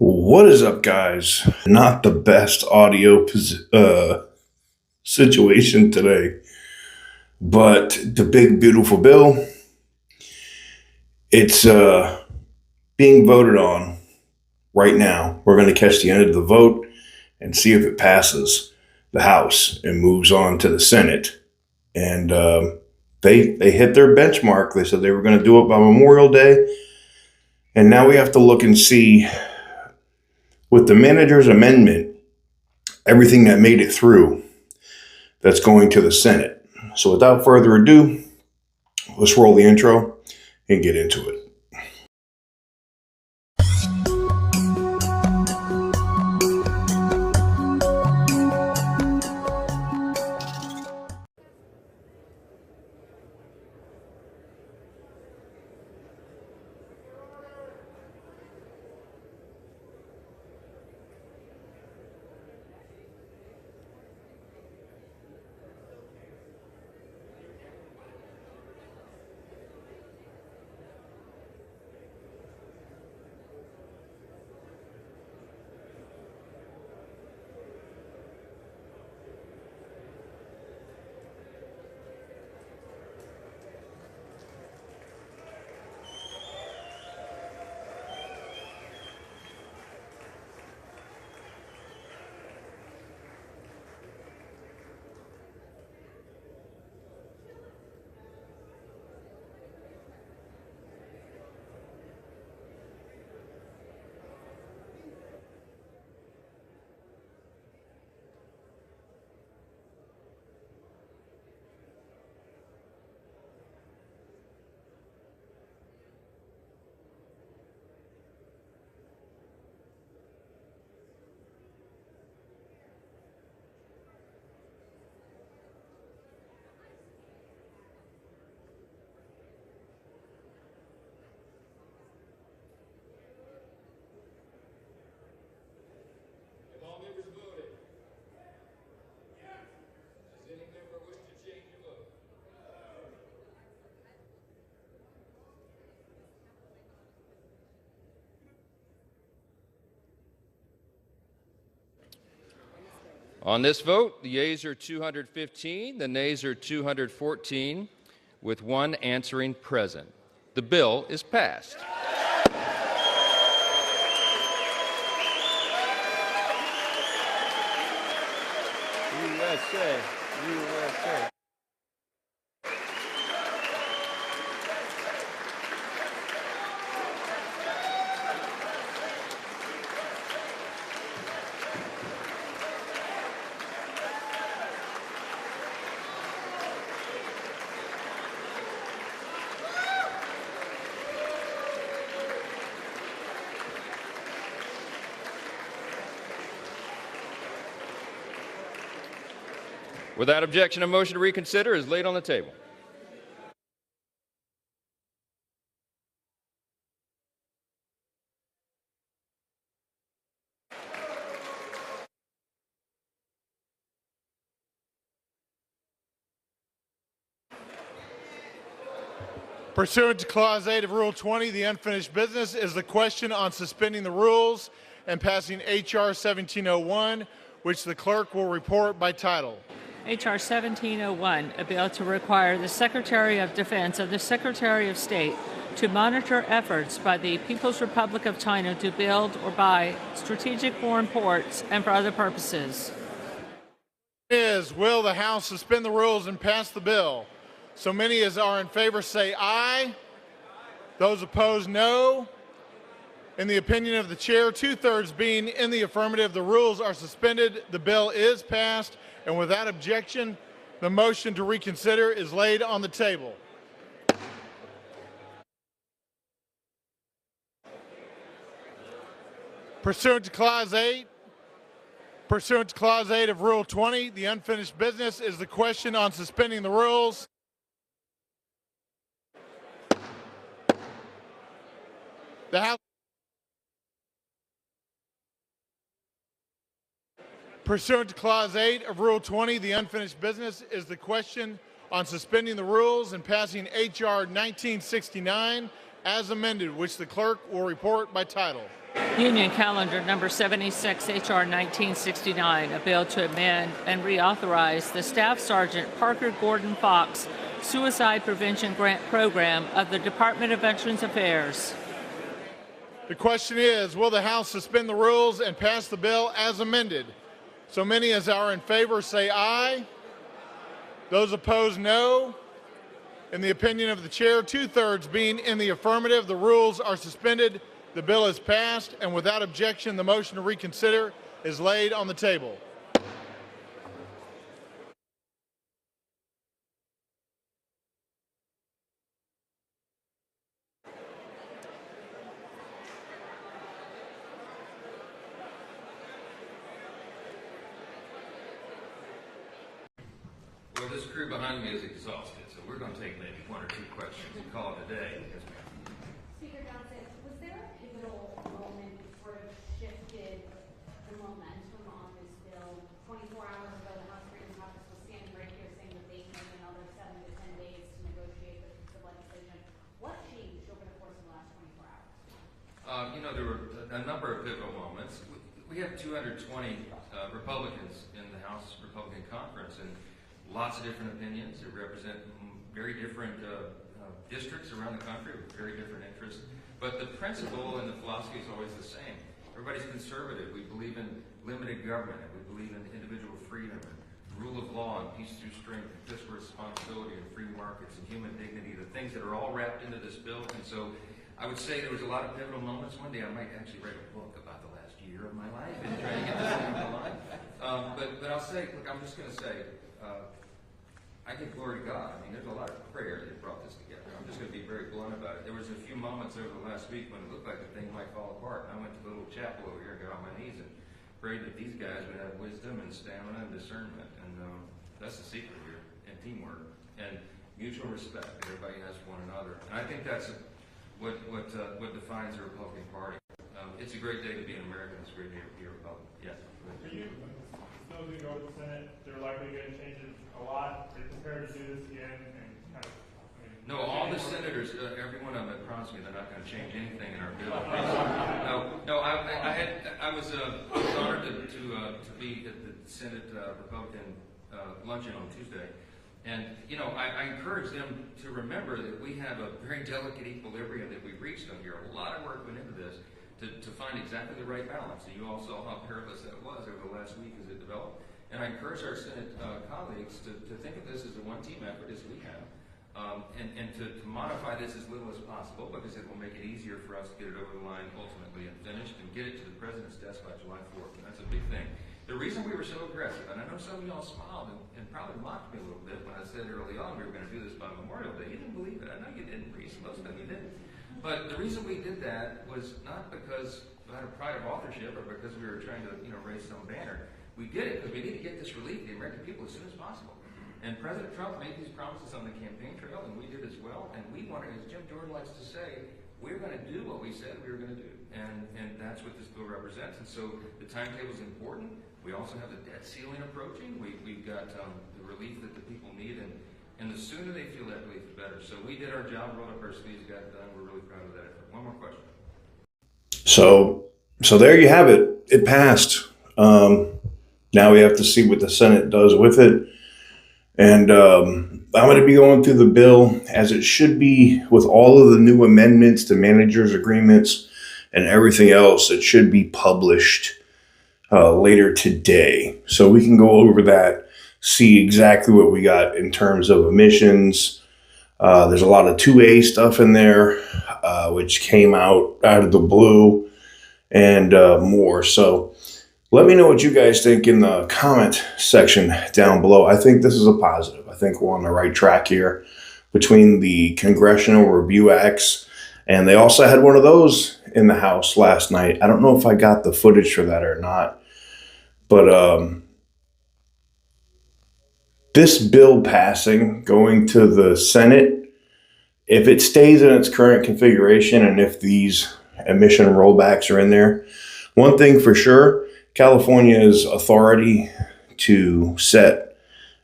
What is up, guys? Not the best audio situation today, but the big, beautiful bill, it's being voted on right now. We're going to catch the end of the vote and see if it passes the House and moves on to the Senate. And they hit their benchmark. They said they were going to do it by Memorial Day. And now we have to look and see with the manager's amendment, everything that made it through that's going to the Senate. So without further ado, let's roll the intro and get into it. On this vote, the yeas are 215, the nays are 214, with one answering present. The bill is passed. USA, USA. Without objection, a motion to reconsider is laid on the table. Pursuant to Clause 8 of Rule 20, the unfinished business is the question on suspending the rules and passing H.R. 1701, which the clerk will report by title. H.R. 1701, a bill to require the Secretary of Defense and the Secretary of State to monitor efforts by the People's Republic of China to build or buy strategic foreign ports and for other purposes. Will the House suspend the rules and pass the bill? So many as are in favor say aye. Those opposed, no. In the opinion of the chair, 2/3 being in the affirmative, the rules are suspended, the bill is passed, and without objection, the motion to reconsider is laid on the table. Pursuant to Clause 8 of Rule 20, the unfinished business is the question on suspending the rules. The House. Pursuant to Clause 8 of Rule 20, the unfinished business is the question on suspending the rules and passing H.R. 1969 as amended, which the clerk will report by title. Union Calendar Number 76, H.R. 1969, a bill to amend and reauthorize the Staff Sergeant Parker Gordon Fox Suicide Prevention Grant Program of the Department of Veterans Affairs. The question is, will the House suspend the rules and pass the bill as amended? So many as are in favor say aye. Those opposed, no. In the opinion of the chair, 2/3 being in the affirmative, the rules are suspended, the bill is passed, and without objection, the motion to reconsider is laid on the table. Well, this crew behind me is exhausted, so we're going to take maybe one or two questions and call it a day. Yes, ma'am. Speaker Johnson, was there a pivotal moment that sort of shifted the momentum on this bill? 24 hours ago, the House Freedom Caucus was standing right here saying that they need another 7 to 10 days to negotiate the legislation. What changed over the course of the last 24 hours? There were a number of pivotal moments. We have 220 Republicans in the House Republican Conference, and lots of different opinions. They represent very different districts around the country with very different interests. But the principle and the philosophy is always the same. Everybody's conservative. We believe in limited government, and we believe in individual freedom, and rule of law, and peace through strength, and fiscal responsibility, and free markets, and human dignity, the things that are all wrapped into this bill. And so I would say there was a lot of pivotal moments. One day I might actually write a book about the last year of my life and try to get this thing over the line. But I'll say, look, I'm just going to say, I give glory to God. I mean, there's a lot of prayer that brought this together. I'm just going to be very blunt about it. There was a few moments over the last week when it looked like the thing might fall apart. I went to the little chapel over here and got on my knees and prayed that these guys would have wisdom and stamina and discernment. And that's the secret here, and teamwork and mutual respect. Everybody has one another. And I think that's what defines the Republican Party. It's a great day to be an American. It's a great day to be a Republican. Yes. For you, those who go to the Senate, they're likely going to change it a lot. They're prepared to do this again and kind of. No, all the senators, every one of them have promised me they're not going to change anything in our bill. I was honored to be at the Senate Republican luncheon on Tuesday. And, I encourage them to remember that we have a very delicate equilibrium that we've reached on here. A lot of work went into this to find exactly the right balance. And you all saw how perilous that was over the last week as it developed. And I encourage our Senate colleagues to think of this as a one-team effort as we have, and to modify this as little as possible, because it will make it easier for us to get it over the line ultimately and finished and get it to the President's desk by July 4th. And that's a big thing. The reason we were so aggressive, and I know some of y'all smiled and probably mocked me a little bit when I said early on we were going to do this by Memorial Day. You didn't believe it. I know you didn't, Reese. Most of you didn't. But the reason we did that was not because out of pride of authorship or because we were trying to, raise some banner. We did it because we need to get this relief to the American people as soon as possible. And President Trump made these promises on the campaign trail, and we did as well. And we wanted, as Jim Jordan likes to say, we're going to do what we said we were going to do. And that's what this bill represents. And so the timetable is important. We also have the debt ceiling approaching. We've got the relief that the people need. And the sooner they feel that relief, the better. So we did our job, rolled up our sleeves, got it done. We're really proud of that effort. One more question. So there you have it. It passed. Now we have to see what the Senate does with it. And I'm going to be going through the bill as it should be with all of the new amendments to managers' agreements and everything else. It should be published later today. So we can go over that, see exactly what we got in terms of emissions. There's a lot of 2A stuff in there, which came out of the blue and more. So let me know what you guys think in the comment section down below. I think this is a positive. I think we're on the right track here between the Congressional Review Acts, and they also had one of those in the House last night. I don't know if I got the footage for that or not, but this bill passing, going to the Senate, if it stays in its current configuration and if these emission rollbacks are in there, one thing for sure, California's authority to set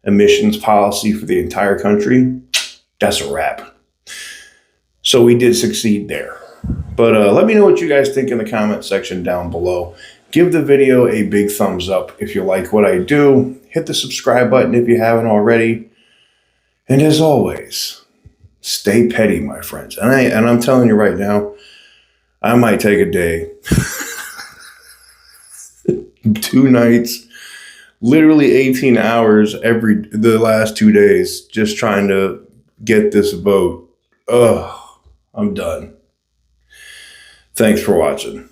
emissions policy for the entire country, that's a wrap. So we did succeed there. But let me know what you guys think in the comment section down below. Give the video a big thumbs up if you like what I do. Hit the subscribe button if you haven't already. And as always, stay petty, my friends. And I'm telling you right now, I might take a day, 2 nights, literally 18 hours the last 2 days, just trying to get this vote. Ugh, I'm done. Thanks for watching.